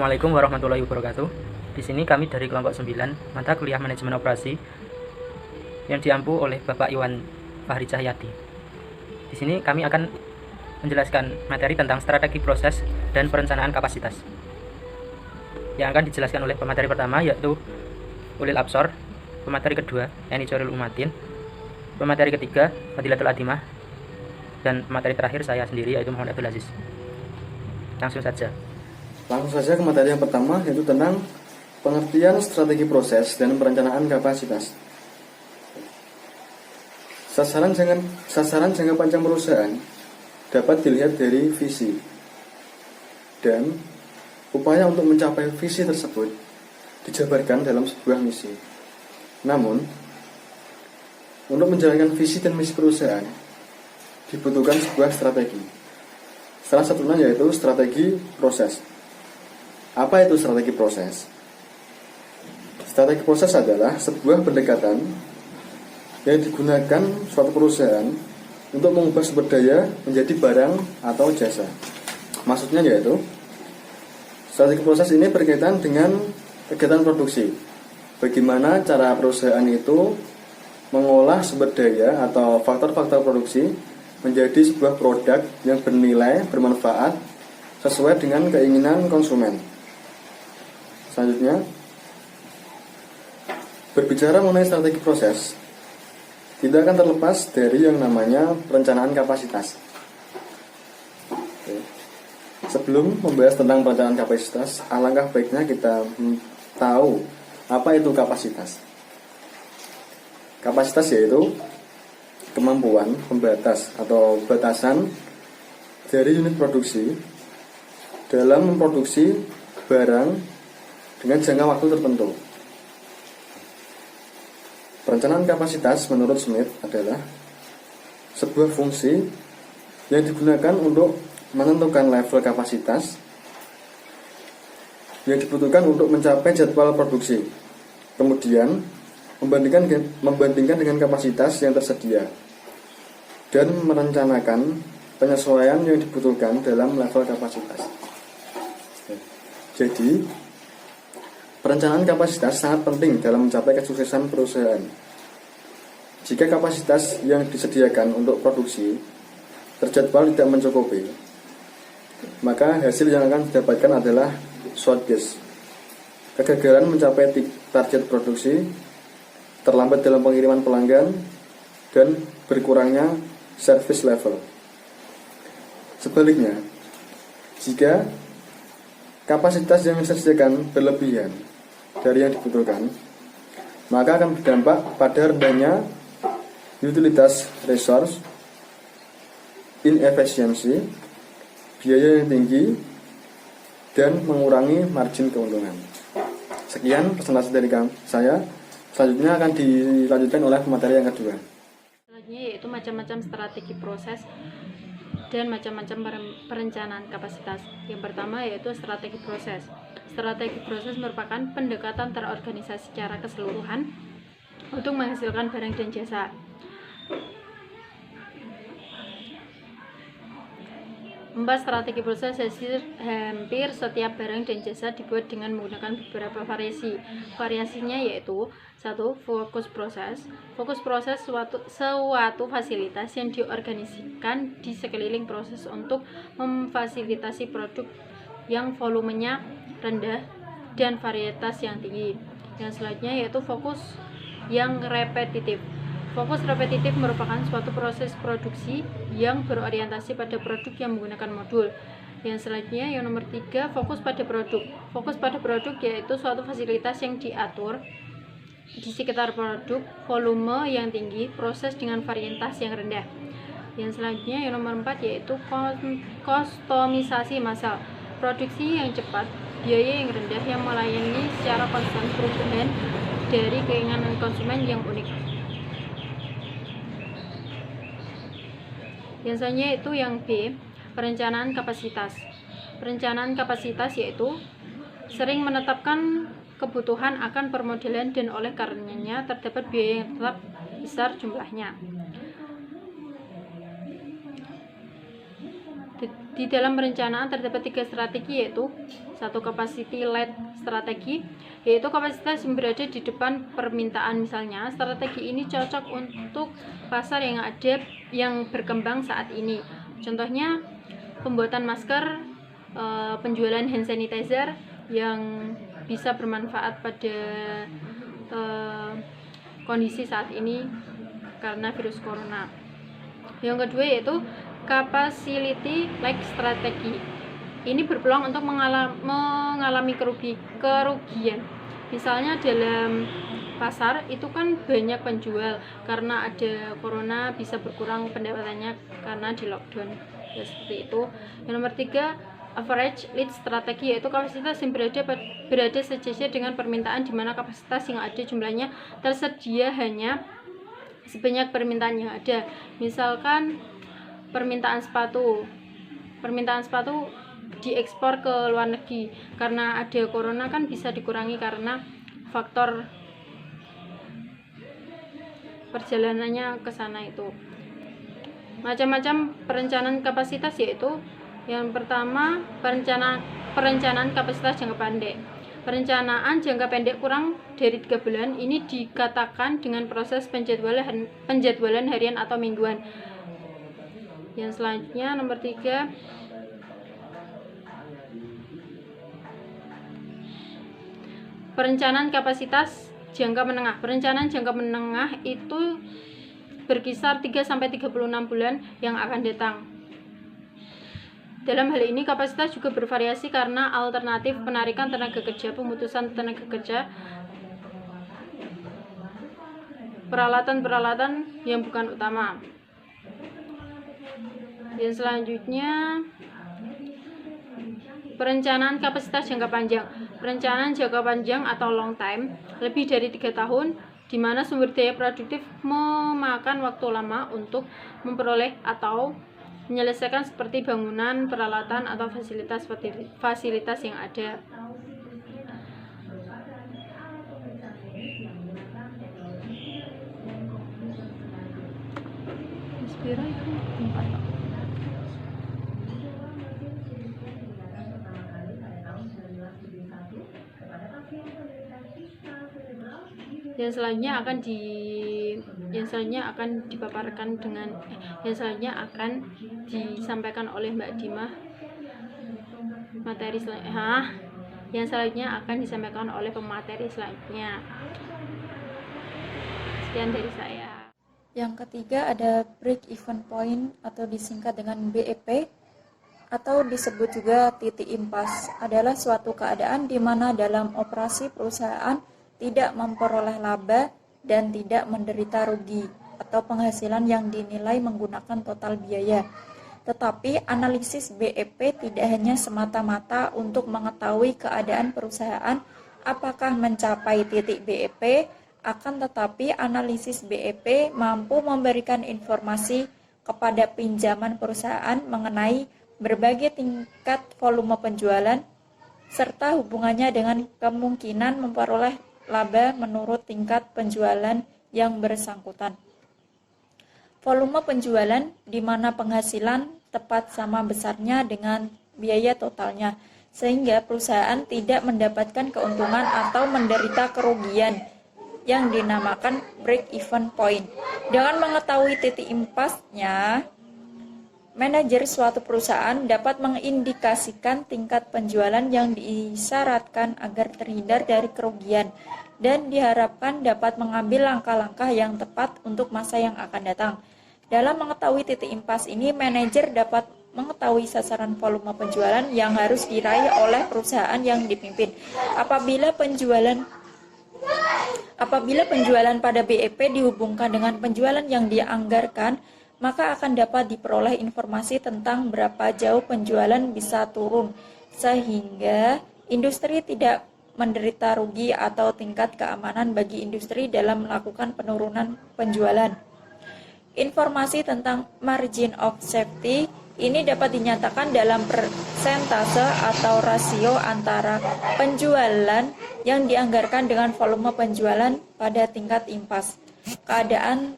Assalamualaikum warahmatullahi wabarakatuh. Di sini kami dari kelompok 9 mata kuliah manajemen operasi yang diampu oleh Bapak Iwan Fahri Cahyati. Di sini kami akan menjelaskan materi tentang strategi proses dan perencanaan kapasitas. Yang akan dijelaskan oleh pemateri pertama yaitu Ulil Absor, pemateri kedua Eni Coril Umatin, pemateri ketiga Fadilatul Adimah, dan pemateri terakhir saya sendiri yaitu Muhammad Abdul Aziz. Langsung saja ke materi yang pertama, yaitu tentang pengertian strategi proses dan perencanaan kapasitas. Sasaran jangka panjang perusahaan dapat dilihat dari visi, dan upaya untuk mencapai visi tersebut dijabarkan dalam sebuah misi. Namun, untuk menjalankan visi dan misi perusahaan dibutuhkan sebuah strategi. Salah satunya yaitu strategi proses. Apa itu strategi proses? Strategi proses adalah sebuah pendekatan yang digunakan suatu perusahaan untuk mengubah sumber daya menjadi barang atau jasa. Maksudnya yaitu, strategi proses ini berkaitan dengan kegiatan produksi. Bagaimana cara perusahaan itu mengolah sumber daya atau faktor-faktor produksi menjadi sebuah produk yang bernilai, bermanfaat, sesuai dengan keinginan konsumen. Selanjutnya, berbicara mengenai strategi proses, tidak akan terlepas dari yang namanya perencanaan kapasitas. Sebelum membahas tentang perencanaan kapasitas, alangkah baiknya kita tahu apa itu kapasitas. Kapasitas yaitu kemampuan pembatas atau batasan dari unit produksi dalam memproduksi barang dengan jangka waktu tertentu. Perencanaan kapasitas menurut Smith adalah sebuah fungsi yang digunakan untuk menentukan level kapasitas yang dibutuhkan untuk mencapai jadwal produksi, kemudian membandingkan dengan kapasitas yang tersedia, dan merencanakan penyesuaian yang dibutuhkan dalam level kapasitas. Jadi, perencanaan kapasitas sangat penting dalam mencapai kesuksesan perusahaan. Jika kapasitas yang disediakan untuk produksi terjadwal tidak mencukupi, maka hasil yang akan didapatkan adalah shortage, kegagalan mencapai target produksi, terlambat dalam pengiriman pelanggan, dan berkurangnya service level. Sebaliknya, jika kapasitas yang disediakan berlebihan dari yang dibutuhkan, maka akan berdampak pada rendahnya utilitas resource, inefisiensi, biaya yang tinggi, dan mengurangi margin keuntungan. Sekian presentasi dari saya. Selanjutnya akan dilanjutkan oleh materi yang kedua. Selanjutnya yaitu macam-macam strategi proses dan macam-macam perencanaan kapasitas. Yang pertama yaitu strategi proses. Strategi proses merupakan pendekatan terorganisasi secara keseluruhan untuk menghasilkan barang dan jasa. Empat strategi proses hampir setiap barang dan jasa dibuat dengan menggunakan beberapa variasi. Variasinya yaitu: 1. Fokus proses. Fokus proses suatu fasilitas yang diorganisasikan di sekeliling proses untuk memfasilitasi produk yang volumenya rendah dan varietas yang tinggi. Yang selanjutnya yaitu fokus yang repetitif. Fokus repetitif merupakan suatu proses produksi yang berorientasi pada produk yang menggunakan modul. Yang selanjutnya yang nomor 3, fokus pada produk. Fokus pada produk yaitu suatu fasilitas yang diatur di sekitar produk, volume yang tinggi, proses dengan varietas yang rendah. Yang selanjutnya yang nomor 4 yaitu kustomisasi massal. Produksi yang cepat, biaya yang rendah yang melayani secara konstan perubahan dari keinginan konsumen yang unik. Yang selanjutnya itu yang B, perencanaan kapasitas. Perencanaan kapasitas yaitu sering menetapkan kebutuhan akan permodalan dan oleh karenanya terdapat biaya yang tetap besar jumlahnya. Di dalam perencanaan terdapat 3 strategi, yaitu 1. Capacity led strategi, yaitu kapasitas yang berada di depan permintaan. Misalnya, strategi ini cocok untuk pasar yang berkembang saat ini. Contohnya, pembuatan masker, penjualan hand sanitizer yang bisa bermanfaat pada kondisi saat ini karena virus corona. Yang kedua yaitu capacity like strategi. Ini berpeluang untuk mengalami kerugian. Misalnya dalam pasar itu kan banyak penjual, karena ada corona bisa berkurang pendapatannya karena di lockdown. Ya, seperti itu. Yang nomor 3, average lead strategi, yaitu kapasitas yang berada sejajar dengan permintaan, di mana kapasitas yang ada jumlahnya tersedia hanya sebanyak permintaan yang ada. Misalkan permintaan sepatu diekspor ke luar negeri, karena ada corona kan bisa dikurangi karena faktor perjalanannya ke sana itu. Macam-macam perencanaan kapasitas, yaitu yang pertama perencanaan kapasitas jangka pendek. Perencanaan jangka pendek kurang dari 3 bulan ini dikatakan dengan proses penjadwalan harian atau mingguan. Yang selanjutnya nomor 3, perencanaan kapasitas jangka menengah. Perencanaan jangka menengah itu berkisar 3-36 bulan yang akan datang. Dalam hal ini kapasitas juga bervariasi karena alternatif penarikan tenaga kerja, pemutusan tenaga kerja, peralatan-peralatan yang bukan utama. Yang selanjutnya perencanaan kapasitas jangka panjang. Perencanaan jangka panjang atau long time lebih dari 3 tahun, di mana sumber daya produktif memakan waktu lama untuk memperoleh atau menyelesaikan seperti bangunan, peralatan, atau fasilitas yang ada. Yang selanjutnya akan disampaikan oleh Mbak Dimah. Yang selanjutnya akan disampaikan oleh pemateri selanjutnya. Sekian dari saya. Yang ketiga ada break even point atau disingkat dengan BEP atau disebut juga titik impas, adalah suatu keadaan di mana dalam operasi perusahaan tidak memperoleh laba dan tidak menderita rugi atau penghasilan yang dinilai menggunakan total biaya. Tetapi analisis BEP tidak hanya semata-mata untuk mengetahui keadaan perusahaan apakah mencapai titik BEP, akan tetapi analisis BEP mampu memberikan informasi kepada pinjaman perusahaan mengenai berbagai tingkat volume penjualan serta hubungannya dengan kemungkinan memperoleh laba menurut tingkat penjualan yang bersangkutan. Volume penjualan di mana penghasilan tepat sama besarnya dengan biaya totalnya, sehingga perusahaan tidak mendapatkan keuntungan atau menderita kerugian yang dinamakan break even point. Dengan mengetahui titik impasnya, manajer suatu perusahaan dapat mengindikasikan tingkat penjualan yang disyaratkan agar terhindar dari kerugian dan diharapkan dapat mengambil langkah-langkah yang tepat untuk masa yang akan datang. Dalam mengetahui titik impas ini, manajer dapat mengetahui sasaran volume penjualan yang harus diraih oleh perusahaan yang dipimpin. Apabila penjualan pada BEP dihubungkan dengan penjualan yang dianggarkan, maka akan dapat diperoleh informasi tentang berapa jauh penjualan bisa turun, sehingga industri tidak menderita rugi atau tingkat keamanan bagi industri dalam melakukan penurunan penjualan. Informasi tentang margin of safety ini dapat dinyatakan dalam persentase atau rasio antara penjualan yang dianggarkan dengan volume penjualan pada tingkat impas. Keadaan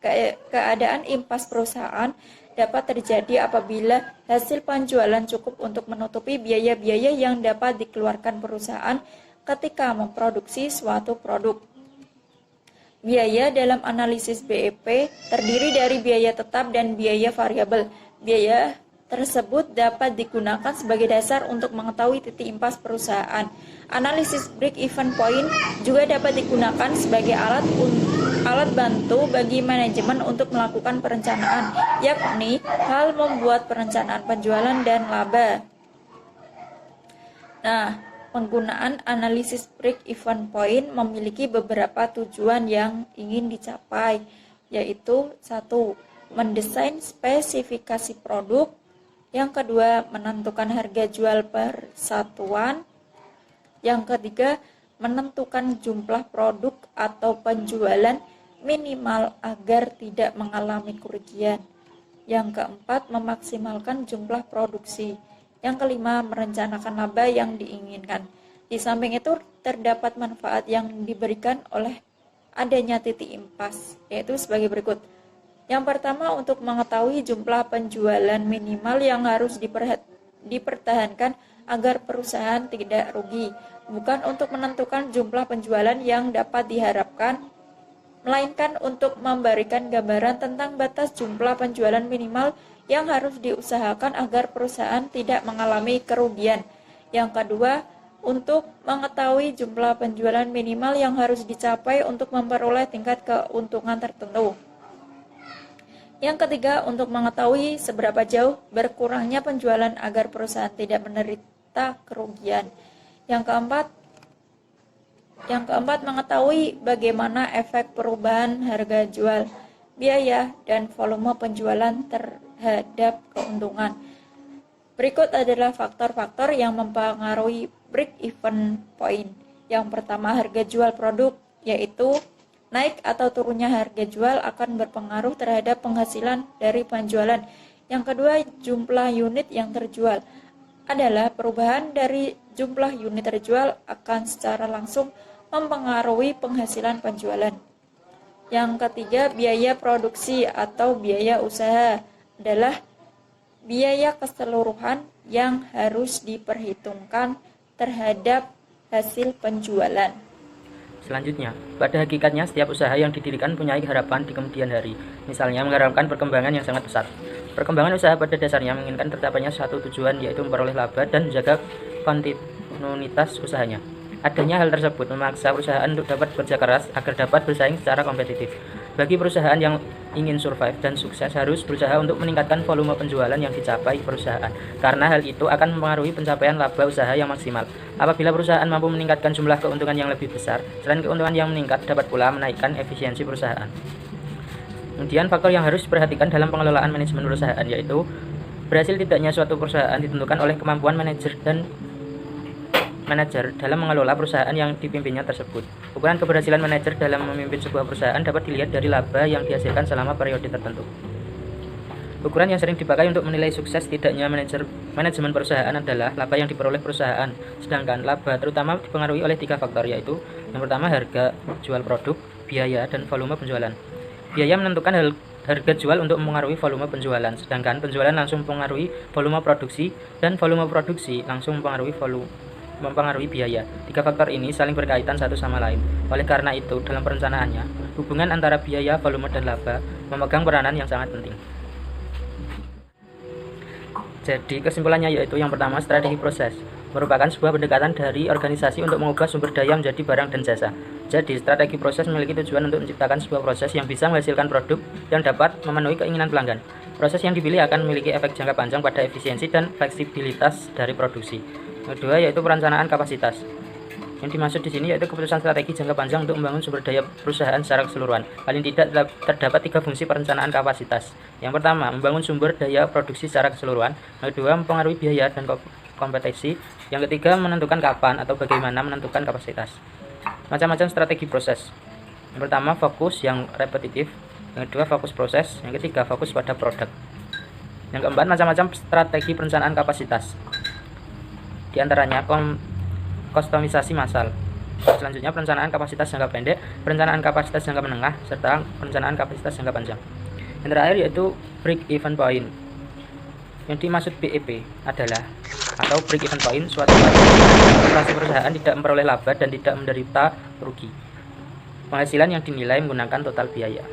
Keadaan impas perusahaan dapat terjadi apabila hasil penjualan cukup untuk menutupi biaya-biaya yang dapat dikeluarkan perusahaan ketika memproduksi suatu produk. Biaya dalam analisis BEP terdiri dari biaya tetap dan biaya variabel. Biaya tersebut dapat digunakan sebagai dasar untuk mengetahui titik impas perusahaan. Analisis break-even point juga dapat digunakan sebagai alat bantu bagi manajemen untuk melakukan perencanaan, yakni hal membuat perencanaan penjualan dan laba. Nah, penggunaan analisis break-even point memiliki beberapa tujuan yang ingin dicapai, yaitu 1. Mendesain spesifikasi produk. Yang kedua, menentukan harga jual per satuan. Yang ketiga, menentukan jumlah produk atau penjualan minimal agar tidak mengalami kerugian. Yang keempat, memaksimalkan jumlah produksi. Yang kelima, merencanakan laba yang diinginkan. Di samping itu, terdapat manfaat yang diberikan oleh adanya titik impas, yaitu sebagai berikut. Yang pertama, untuk mengetahui jumlah penjualan minimal yang harus dipertahankan agar perusahaan tidak rugi, bukan untuk menentukan jumlah penjualan yang dapat diharapkan, melainkan untuk memberikan gambaran tentang batas jumlah penjualan minimal yang harus diusahakan agar perusahaan tidak mengalami kerugian. Yang kedua, untuk mengetahui jumlah penjualan minimal yang harus dicapai untuk memperoleh tingkat keuntungan tertentu. Yang ketiga, untuk mengetahui seberapa jauh berkurangnya penjualan agar perusahaan tidak menderita kerugian. Yang keempat, mengetahui bagaimana efek perubahan harga jual, biaya, dan volume penjualan terhadap keuntungan. Berikut adalah faktor-faktor yang mempengaruhi break-even point. Yang pertama, harga jual produk, yaitu naik atau turunnya harga jual akan berpengaruh terhadap penghasilan dari penjualan. Yang kedua, jumlah unit yang terjual adalah perubahan dari jumlah unit terjual akan secara langsung mempengaruhi penghasilan penjualan. Yang ketiga, biaya produksi atau biaya usaha adalah biaya keseluruhan yang harus diperhitungkan terhadap hasil penjualan. Selanjutnya, pada hakikatnya setiap usaha yang didirikan punya harapan di kemudian hari. Misalnya mengharapkan perkembangan yang sangat pesat. Perkembangan usaha pada dasarnya menginginkan tercapainya satu tujuan, yaitu memperoleh laba dan menjaga kontinuitas usahanya. Adanya hal tersebut memaksa perusahaan untuk dapat bekerja keras agar dapat bersaing secara kompetitif. Bagi perusahaan yang ingin survive dan sukses harus berusaha untuk meningkatkan volume penjualan yang dicapai perusahaan, karena hal itu akan mempengaruhi pencapaian laba usaha yang maksimal. Apabila perusahaan mampu meningkatkan jumlah keuntungan yang lebih besar, selain keuntungan yang meningkat dapat pula menaikkan efisiensi perusahaan. Kemudian faktor yang harus diperhatikan dalam pengelolaan manajemen perusahaan, yaitu berhasil tidaknya suatu perusahaan ditentukan oleh kemampuan manajer dalam mengelola perusahaan yang dipimpinnya tersebut. Ukuran keberhasilan manajer dalam memimpin sebuah perusahaan dapat dilihat dari laba yang dihasilkan selama periode tertentu. Ukuran yang sering dipakai untuk menilai sukses tidaknya manajemen perusahaan adalah laba yang diperoleh perusahaan. Sedangkan laba terutama dipengaruhi oleh 3 faktor, yaitu yang pertama harga jual produk, biaya, dan volume penjualan. Biaya menentukan harga jual untuk mempengaruhi volume penjualan, sedangkan penjualan langsung mempengaruhi volume produksi, dan volume produksi langsung mempengaruhi biaya. 3 faktor ini saling berkaitan satu sama lain. Oleh karena itu, dalam perencanaannya, hubungan antara biaya, volume, dan laba memegang peranan yang sangat penting. Jadi, kesimpulannya yaitu yang pertama, strategi proses merupakan sebuah pendekatan dari organisasi untuk mengubah sumber daya menjadi barang dan jasa. Jadi, strategi proses memiliki tujuan untuk menciptakan sebuah proses yang bisa menghasilkan produk yang dapat memenuhi keinginan pelanggan. Proses yang dipilih akan memiliki efek jangka panjang pada efisiensi dan fleksibilitas dari produksi. Kedua, yaitu perencanaan kapasitas. Yang dimaksud di sini yaitu keputusan strategi jangka panjang untuk membangun sumber daya perusahaan secara keseluruhan. Paling tidak terdapat 3 fungsi perencanaan kapasitas. Yang pertama, membangun sumber daya produksi secara keseluruhan. Yang kedua, mempengaruhi biaya dan kompetensi. Yang ketiga, menentukan kapan atau bagaimana menentukan kapasitas. Macam-macam strategi proses. Yang pertama, fokus yang repetitif. Yang kedua, fokus proses. Yang ketiga, fokus pada produk. Yang keempat, macam-macam strategi perencanaan kapasitas. Di antaranya, kustomisasi massal. Selanjutnya perencanaan kapasitas jangka pendek, perencanaan kapasitas jangka menengah, serta perencanaan kapasitas jangka panjang. Yang terakhir yaitu break even point. Yang dimaksud BEP adalah atau break even point suatu operasi perusahaan tidak memperoleh laba dan tidak menderita rugi. Penghasilan yang dinilai menggunakan total biaya.